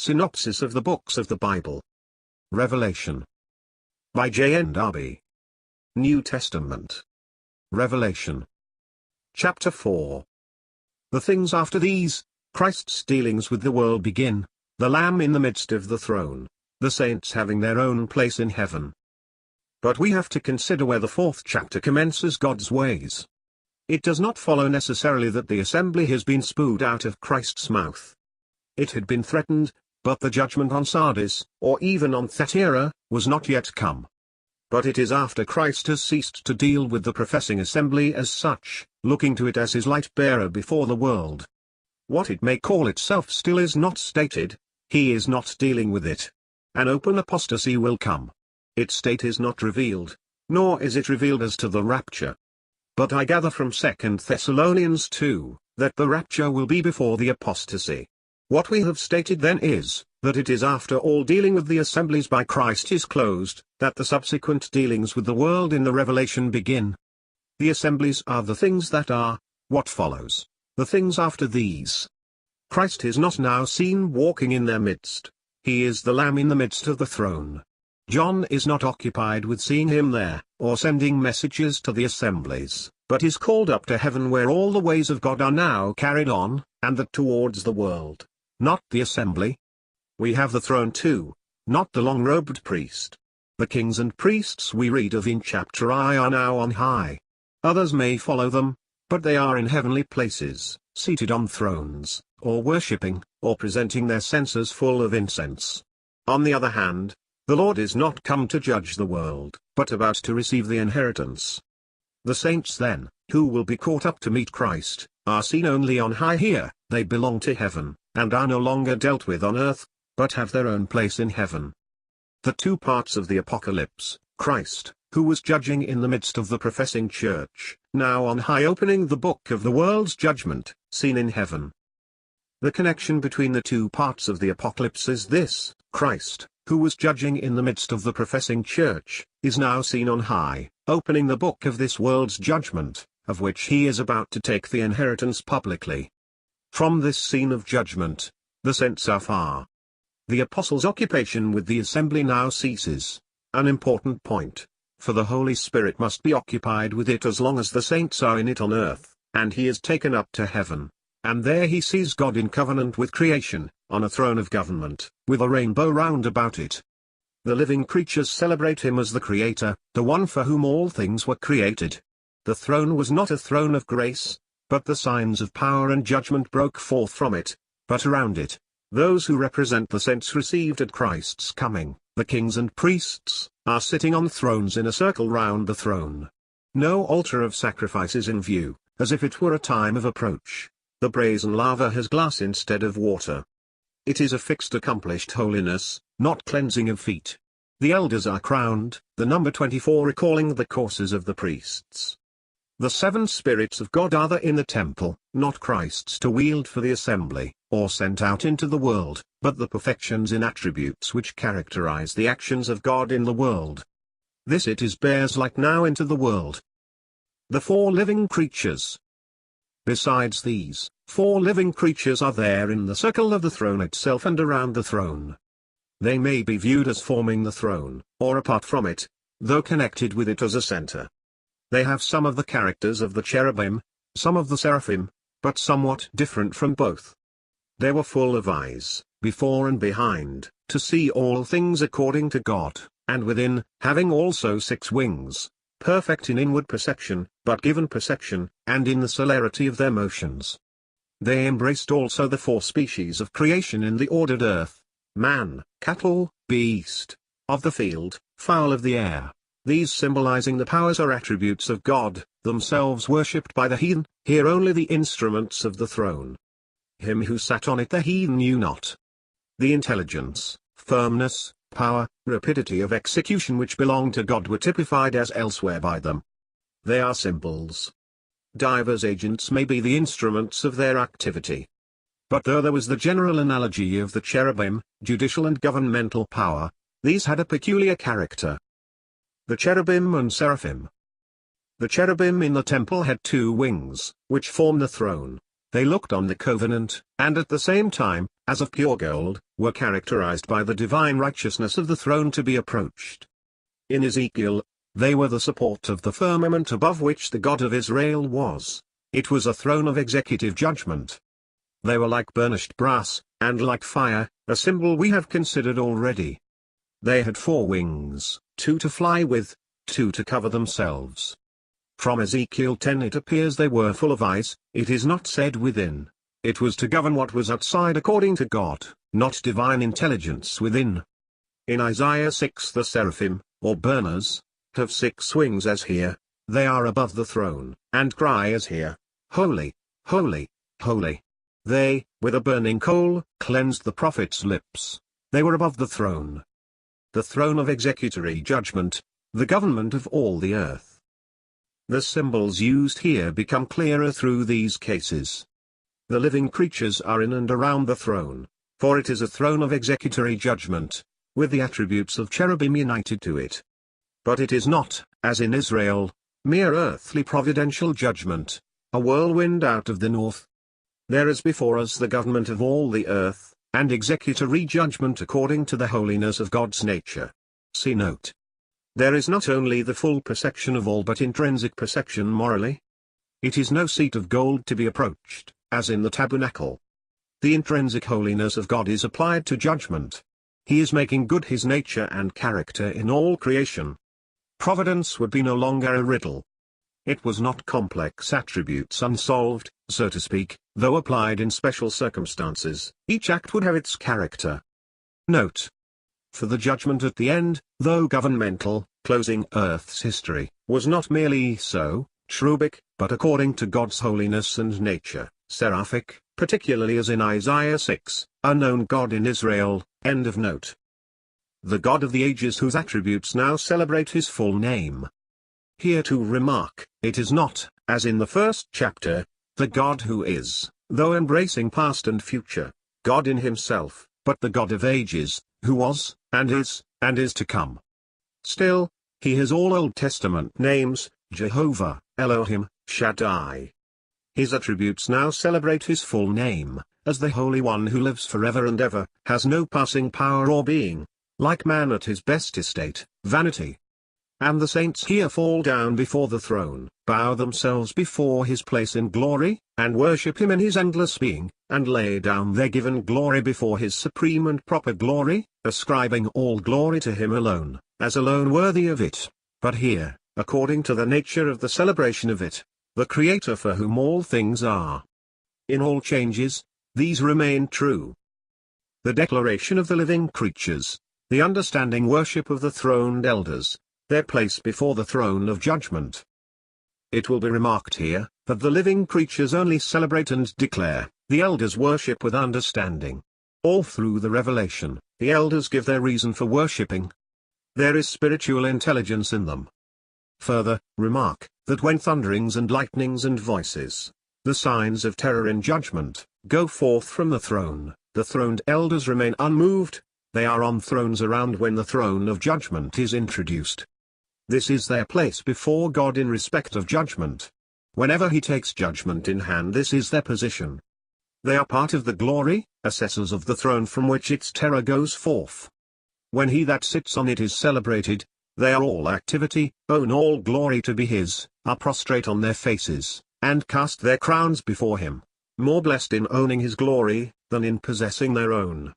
Synopsis of the Books of the Bible. Revelation. By JND Darby. New Testament. Revelation. Chapter 4. The things after these, Christ's dealings with the world begin, the Lamb in the midst of the throne, the saints having their own place in heaven. But we have to consider where the fourth chapter commences God's ways. It does not follow necessarily that the assembly has been spewed out of Christ's mouth. It had been threatened, but the judgment on Sardis, or even on Thyatira, was not yet come. But it is after Christ has ceased to deal with the professing assembly as such, looking to it as his light-bearer before the world. What it may call itself still is not stated. He is not dealing with it. An open apostasy will come. Its state is not revealed, nor is it revealed as to the rapture. But I gather from 2 Thessalonians 2, that the rapture will be before the apostasy. What we have stated then is, that it is after all dealing with the assemblies by Christ is closed, that the subsequent dealings with the world in the Revelation begin. The assemblies are the things that are. What follows? The things after these. Christ is not now seen walking in their midst. He is the Lamb in the midst of the throne. John is not occupied with seeing him there, or sending messages to the assemblies, but is called up to heaven where all the ways of God are now carried on, and that towards the world, not the assembly. We have the throne too, not the long-robed priest. The kings and priests we read of in chapter I are now on high. Others may follow them, but they are in heavenly places, seated on thrones, or worshipping, or presenting their censers full of incense. On the other hand, the Lord is not come to judge the world, but about to receive the inheritance. The saints then, who will be caught up to meet Christ, are seen only on high here. They belong to heaven, and are no longer dealt with on earth, but have their own place in heaven. The two parts of the Apocalypse, Christ, who was judging in the midst of the professing church, now on high opening the book of the world's judgment, seen in heaven. The connection between the two parts of the Apocalypse is this: Christ, who was judging in the midst of the professing church, is now seen on high, opening the book of this world's judgment, of which he is about to take the inheritance publicly. From this scene of judgment, the saints are far. The apostles' occupation with the assembly now ceases, an important point, for the Holy Spirit must be occupied with it as long as the saints are in it on earth, and he is taken up to heaven, and there he sees God in covenant with creation, on a throne of government, with a rainbow round about it. The living creatures celebrate him as the Creator, the one for whom all things were created. The throne was not a throne of grace, but the signs of power and judgment broke forth from it, but around it, those who represent the saints received at Christ's coming, the kings and priests, are sitting on thrones in a circle round the throne. No altar of sacrifice is in view, as if it were a time of approach. The brazen laver has glass instead of water. It is a fixed accomplished holiness, not cleansing of feet. The elders are crowned, the number 24 recalling the courses of the priests. The seven spirits of God are there in the temple, not Christ's to wield for the assembly, or sent out into the world, but the perfections in attributes which characterize the actions of God in the world. This it is bears like now into the world. The four living creatures. Besides these, four living creatures are there in the circle of the throne itself and around the throne. They may be viewed as forming the throne, or apart from it, though connected with it as a center. They have some of the characters of the cherubim, some of the seraphim, but somewhat different from both. They were full of eyes, before and behind, to see all things according to God, and within, having also 6 wings, perfect in inward perception, but given perception, and in the celerity of their motions. They embraced also the 4 species of creation in the ordered earth: man, cattle, beast of the field, fowl of the air. These symbolizing the powers or attributes of God, themselves worshipped by the heathen, here only the instruments of the throne. Him who sat on it the heathen knew not. The intelligence, firmness, power, rapidity of execution which belonged to God were typified as elsewhere by them. They are symbols. Divers agents may be the instruments of their activity. But though there was the general analogy of the cherubim, judicial and governmental power, these had a peculiar character. The cherubim and seraphim. The cherubim in the temple had 2 wings, which form the throne. They looked on the covenant, and at the same time, as of pure gold, were characterized by the divine righteousness of the throne to be approached. In Ezekiel, they were the support of the firmament above which the God of Israel was. It was a throne of executive judgment. They were like burnished brass, and like fire, a symbol we have considered already. They had 4 wings, 2 to fly with, 2 to cover themselves. From Ezekiel 10 it appears they were full of eyes. It is not said within. It was to govern what was outside according to God, not divine intelligence within. In Isaiah 6 the seraphim, or burners, have 6 wings as here. They are above the throne, and cry as here, Holy, holy, holy. They, with a burning coal, cleansed the prophet's lips. They were above the throne. The throne of executory judgment, the government of all the earth. The symbols used here become clearer through these cases. The living creatures are in and around the throne, for it is a throne of executory judgment, with the attributes of cherubim united to it. But it is not, as in Israel, mere earthly providential judgment, a whirlwind out of the north. There is before us the government of all the earth, and executory judgment according to the holiness of God's nature. See note. There is not only the full perception of all but intrinsic perception morally. It is no seat of gold to be approached, as in the tabernacle. The intrinsic holiness of God is applied to judgment. He is making good his nature and character in all creation. Providence would be no longer a riddle. It was not complex attributes unsolved, so to speak, though applied in special circumstances. Each act would have its character. Note. For the judgment at the end, though governmental, closing Earth's history, was not merely so, cherubic, but according to God's holiness and nature, seraphic, particularly as in Isaiah 6, unknown God in Israel, end of note. The God of the ages whose attributes now celebrate his full name. Here to remark, it is not, as in the first chapter, the God who is, though embracing past and future, God in himself, but the God of ages, who was, and is to come. Still, he has all Old Testament names, Jehovah, Elohim, Shaddai. His attributes now celebrate his full name, as the Holy One who lives forever and ever, has no passing power or being, like man at his best estate, vanity. And the saints here fall down before the throne, bow themselves before his place in glory, and worship him in his endless being, and lay down their given glory before his supreme and proper glory, ascribing all glory to him alone, as alone worthy of it. But here, according to the nature of the celebration of it, the Creator for whom all things are. In all changes, these remain true. The declaration of the living creatures, the understanding worship of the throned elders, their place before the throne of judgment. It will be remarked here, that the living creatures only celebrate and declare, the elders worship with understanding. All through the revelation, the elders give their reason for worshipping. There is spiritual intelligence in them. Further, remark, that when thunderings and lightnings and voices, the signs of terror in judgment, go forth from the throned elders remain unmoved. They are on thrones around when the throne of judgment is introduced. This is their place before God in respect of judgment. Whenever he takes judgment in hand, this is their position. They are part of the glory, assessors of the throne from which its terror goes forth. When he that sits on it is celebrated, they are all activity, own all glory to be his, are prostrate on their faces, and cast their crowns before him, more blessed in owning his glory, than in possessing their own.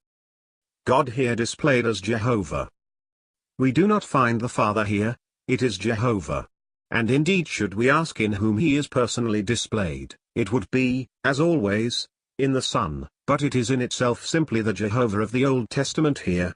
God here displayed as Jehovah. We do not find the Father here, it is Jehovah. And indeed should we ask in whom he is personally displayed, it would be, as always, in the Son, but it is in itself simply the Jehovah of the Old Testament here,